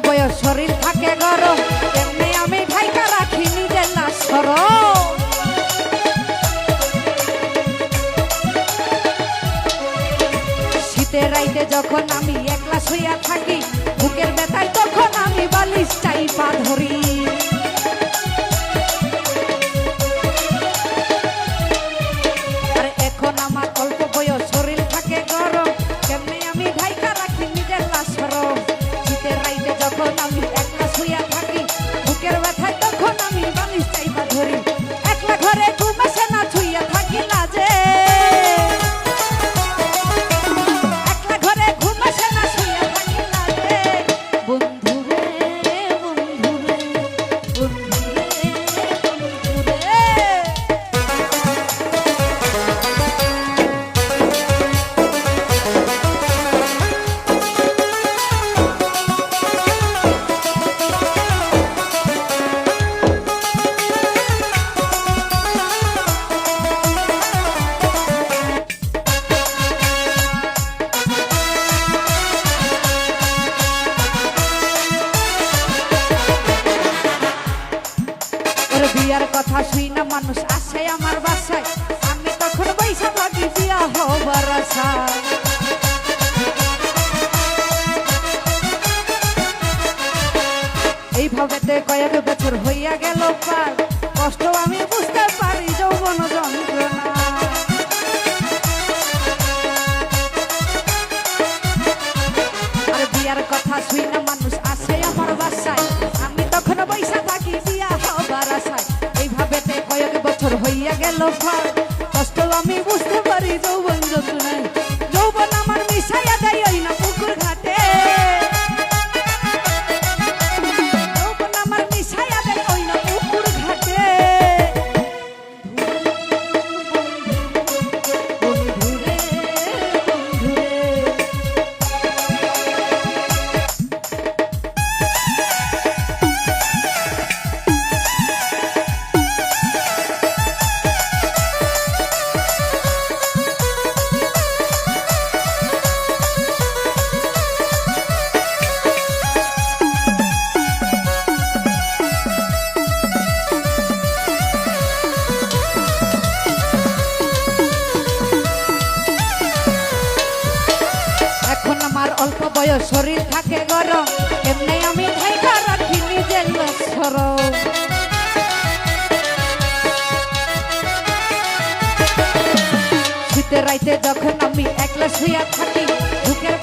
বয়স শরীর থাকে গরম, এমনি আমি ঢাইকা রাখি নিজের না সরম। শীতের রাইতে যখন আমি একলা শুইয়া থাকি, বুকের ব্যথায় তখন আমি বালিশ চাইপা ধরি। আর এখন আমার অল্প বয়স শরীর থাকে গরম, কেমনে আমি ঢাইকা রাখি নিজের না সরম। শীতের রাইতে যখন আমি একলা শুইয়া থাকি, বুকের ব্যথায় তখন আমি বালিশ চাইপা ধরি। একলা ঘরে ঘুম আসে না, শুইয়া থাকি না যে বিয়ার কথা শুই না মানুষ আসে আমার বাসায়, আমি তখন বৈশা থাকি বিয়া হবার আশায়। এইভাবে কয়েক বছর হইয়া গেল পার, কষ্ট আমি বুঝতে পারি যৌবন যন্ত্রণা। আর বিয়ার কথা শুই না মানুষ আসে আমার বাসায়, আমি তখন বৈশা থাকি বিয়া হবার আশায়। এইভাবে কয়েক বছর হইয়া গেল পার, কষ্ট আমি বুঝতে পারি যৌবন যন্ত্রণায়। যৌবন আমার মিশাইয়া দেয় ওই না পুকুর ঘাটে, যৌবন আমার মিশাইয়া দেয় ওই না পুকুর ঘাটে। বন্ধুরে বন্ধুরে অল্প বয়স শরীর থাকে গরম, এমনি আমি ঢাইকা রাখি নিজের না সরম। শীতের রাইতে যখন আমি একলা শুইয়া থাকি, বুকের